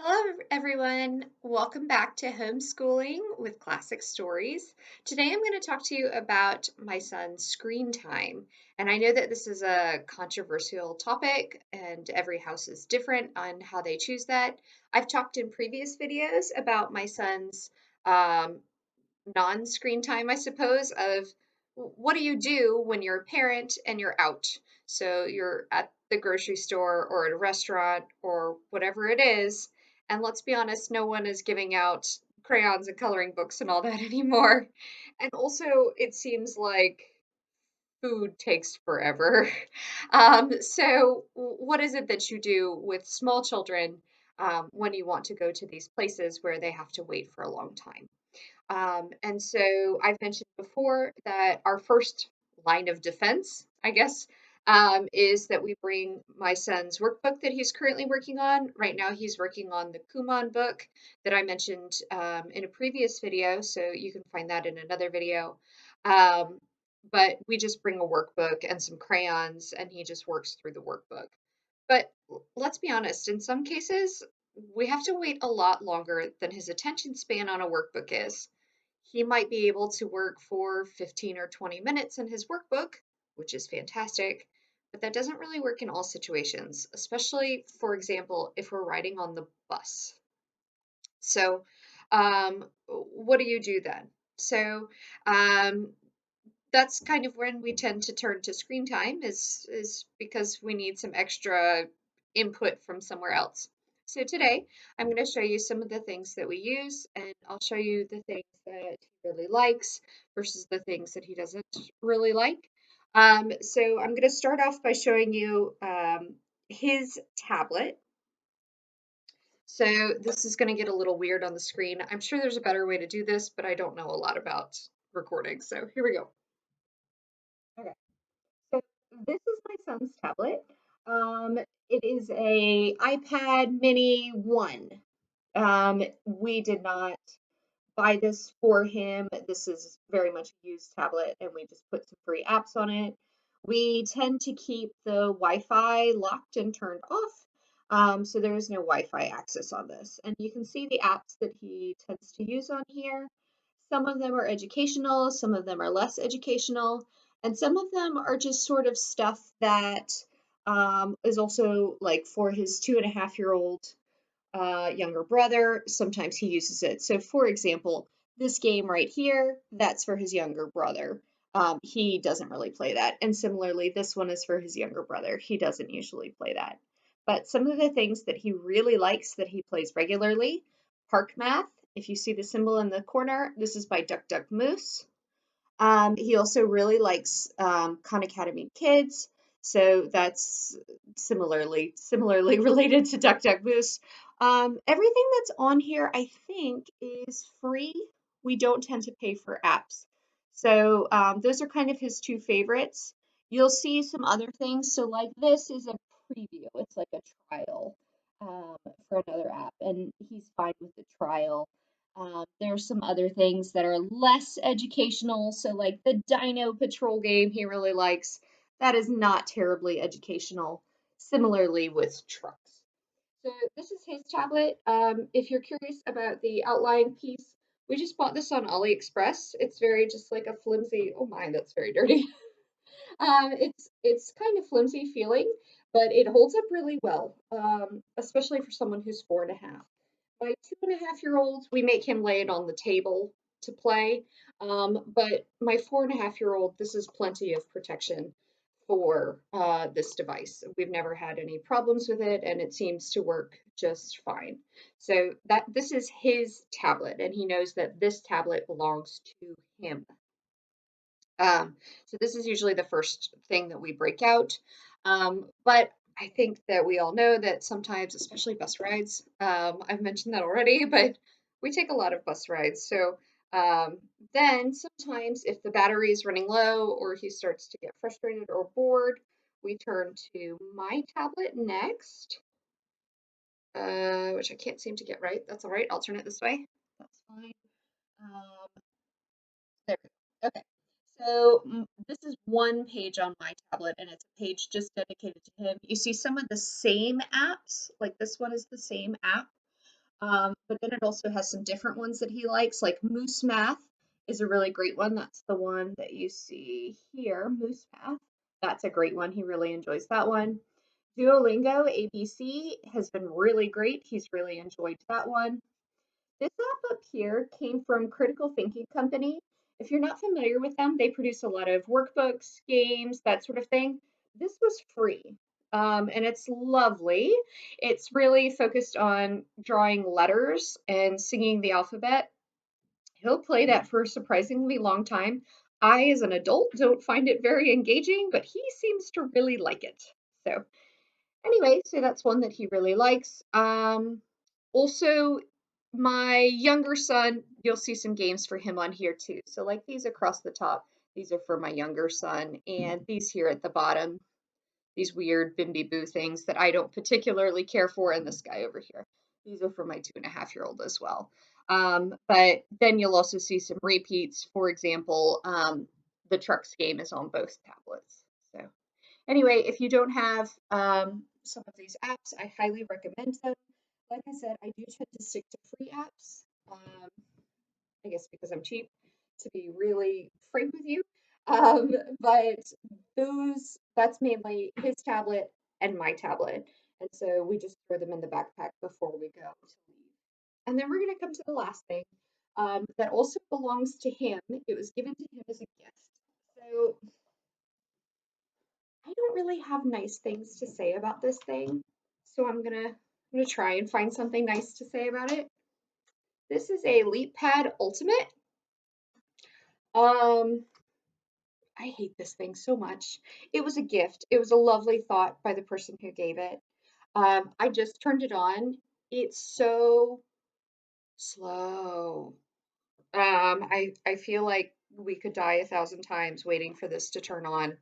Hello, everyone. Welcome back to Homeschooling with Classic Stories. Today, I'm going to talk to you about my son's screen time. And I know that this is a controversial topic, and every house is different on how they choose that. I've talked in previous videos about my son's um, non-screen time, I suppose, of what do you do when you're a parent and you're out? So you're at the grocery store or at a restaurant or whatever it is. And let's be honest, no one is giving out crayons and coloring books and all that anymore. And also, it seems like food takes forever. So, what is it that you do with small children when you want to go to these places where they have to wait for a long time? And so I've mentioned before that our first line of defense, I guess, is that we bring my son's workbook that he's currently working on. Right now, he's working on the Kumon book that I mentioned in a previous video, so you can find that in another video. Um, but we just bring a workbook and some crayons, and he just works through the workbook. But let's be honest, in some cases, we have to wait a lot longer than his attention span on a workbook is. He might be able to work for 15 or 20 minutes in his workbook, which is fantastic, but that doesn't really work in all situations, especially, for example, if we're riding on the bus. So, what do you do then? So, um, that's kind of when we tend to turn to screen time is because we need some extra input from somewhere else. So today I'm going to show you some of the things that we use, and I'll show you the things that he really likes versus the things that he doesn't really like. So I'm going to start off by showing you his tablet. So this is going to get a little weird on the screen. I'm sure there's a better way to do this, but I don't know a lot about recording. So here we go. Okay. So this is my son's tablet. It is a iPad Mini 1. We did not buy this for him. This is very much a used tablet, and we just put some free apps on it. We tend to keep the Wi-Fi locked and turned off, so there is no Wi-Fi access on this. And you can see the apps that he tends to use on here. Some of them are educational, some of them are less educational, and some of them are just sort of stuff that is also like for his 2.5-year-old younger brother. Sometimes he uses it. So, for example, this game right here, that's for his younger brother. He doesn't really play that. And similarly, this one is for his younger brother. He doesn't usually play that. But some of the things that he really likes that he plays regularly, Park Math. If you see the symbol in the corner, this is by Duck Duck Moose. He also really likes Khan Academy Kids, so that's similarly related to Duck Duck Goose. Everything that's on here, I think, is free. We don't tend to pay for apps, so those are kind of his two favorites. You'll see some other things. So, like this is a preview. It's like a trial um, for another app, and he's fine with the trial. There's some other things that are less educational. So, like the Dino Patrol game, he really likes. That is not terribly educational. Similarly with trucks. So, this is his tablet. If you're curious about the outline piece, we just bought this on AliExpress. It's very just like a flimsy, oh my, that's very dirty. It's kind of flimsy feeling, but it holds up really well, especially for someone who's 4.5. My 2.5-year-old, we make him lay it on the table to play, but my 4.5-year-old, this is plenty of protection for this device. We've never had any problems with it, and it seems to work just fine. So that this is his tablet, and he knows that this tablet belongs to him. So this is usually the first thing that we break out. But I think that we all know that sometimes, especially bus rides, I've mentioned that already, but we take a lot of bus rides. So um, then sometimes if the battery is running low or he starts to get frustrated or bored, we turn to my tablet next, which I can't seem to get right. That's all right. I'll turn it this way. That's fine. Um, there we go. Okay. So this is one page on my tablet, and it's a page just dedicated to him. You see some of the same apps, like this one is the same app. But then it also has some different ones that he likes, like Moose Math is a really great one. That's the one that you see here, Moose Math. That's a great one. He really enjoys that one. Duolingo ABC has been really great. He's really enjoyed that one. This app up here came from Critical Thinking Company. If you're not familiar with them, they produce a lot of workbooks, games, that sort of thing. This was free, and it's lovely. It's really focused on drawing letters and singing the alphabet. He'll play that for a surprisingly long time. I, as an adult, don't find it very engaging, but he seems to really like it. So anyway, so that's one that he really likes. Also, my younger son, you'll see some games for him on here too. So like these across the top, these are for my younger son, and these here at the bottom, these weird Bimby Boo things that I don't particularly care for, and this guy over here. These are for my 2.5-year-old as well. But then you'll also see some repeats. For example, the trucks game is on both tablets. So anyway, if you don't have some of these apps, I highly recommend them. Like I said, I do tend to stick to free apps. I guess because I'm cheap, to be really frank with you. Um, but that's mainly his tablet and my tablet. And so we just throw them in the backpack before we go to leave. And then we're going to come to the last thing that also belongs to him. It was given to him as a gift. So I don't really have nice things to say about this thing. So I'm gonna try and find something nice to say about it. This is a LeapPad Ultimate. Um, I hate this thing so much. It was a gift. It was a lovely thought by the person who gave it. I just turned it on. It's so slow. I feel like we could die 1,000 times waiting for this to turn on.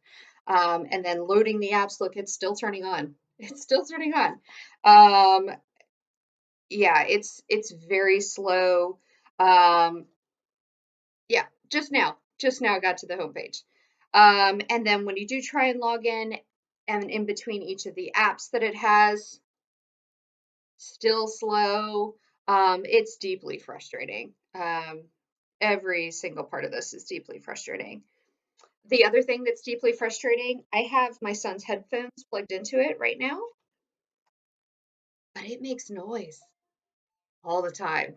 And then loading the apps. Look, it's still turning on. It's still turning on. Um, yeah, it's very slow. Um, yeah, just now got to the homepage. And then when you do try and log in, and in between each of the apps that it has, still slow. It's deeply frustrating. Every single part of this is deeply frustrating. The other thing that's deeply frustrating, I have my son's headphones plugged into it right now, but it makes noise all the time.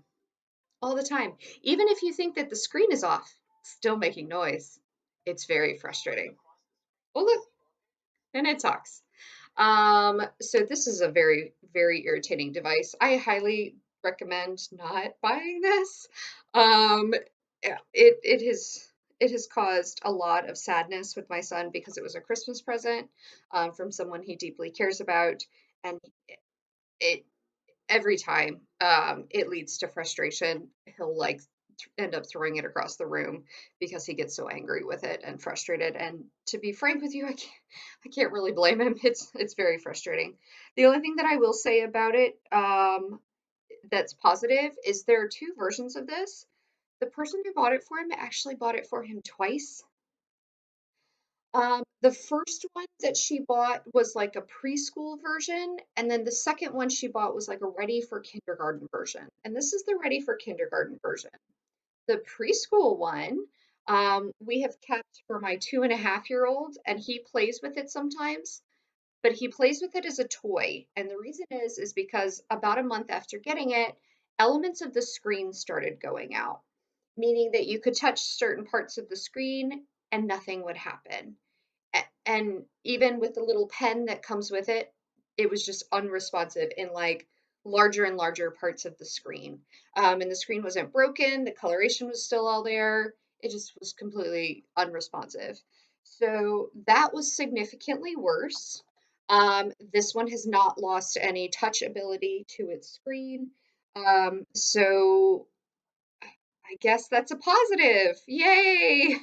All the time. Even if you think that the screen is off, it's still making noise. It's very frustrating. Oh, look, and it talks. So this is a very, very irritating device. I highly recommend not buying this. Yeah, it has caused a lot of sadness with my son because it was a Christmas present from someone he deeply cares about, and it every time it leads to frustration. He'll like end up throwing it across the room because he gets so angry with it and frustrated. And to be frank with you, I can't really blame him. It's very frustrating. The only thing that I will say about it that's positive is there are two versions of this. The person who bought it for him actually bought it for him twice. The first one that she bought was like a preschool version, and then the second one she bought was like a ready for kindergarten version. And this is the ready for kindergarten version. The preschool one, we have kept for my 2.5-year-old, and he plays with it sometimes, but he plays with it as a toy. And the reason is because about a month after getting it, elements of the screen started going out, meaning that you could touch certain parts of the screen and nothing would happen. And even with the little pen that comes with it, it was just unresponsive in like larger and larger parts of the screen. And the screen wasn't broken, the coloration was still all there. It just was completely unresponsive. So that was significantly worse. This one has not lost any touch ability to its screen. So I guess that's a positive. Yay!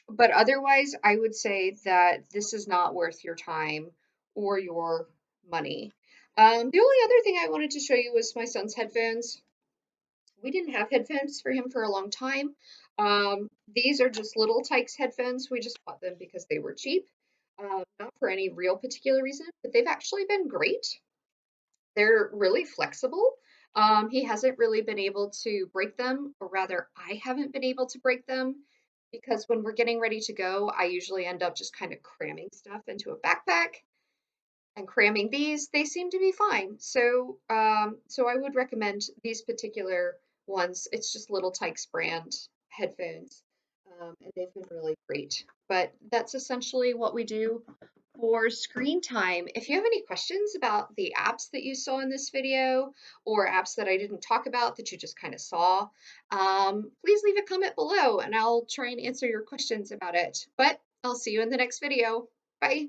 But otherwise, I would say that this is not worth your time or your money. The only other thing I wanted to show you was my son's headphones. We didn't have headphones for him for a long time. These are just Little Tikes headphones. We just bought them because they were cheap, not for any real particular reason, but they've actually been great. They're really flexible. He hasn't really been able to break them, or rather, I haven't been able to break them because when we're getting ready to go, I usually end up just kind of cramming stuff into a backpack and cramming these. They seem to be fine. So I would recommend these particular ones. It's just Little Tikes brand headphones, and they've been really great. But that's essentially what we do for screen time. If you have any questions about the apps that you saw in this video or apps that I didn't talk about that you just kind of saw, please leave a comment below and I'll try and answer your questions about it. But I'll see you in the next video. Bye.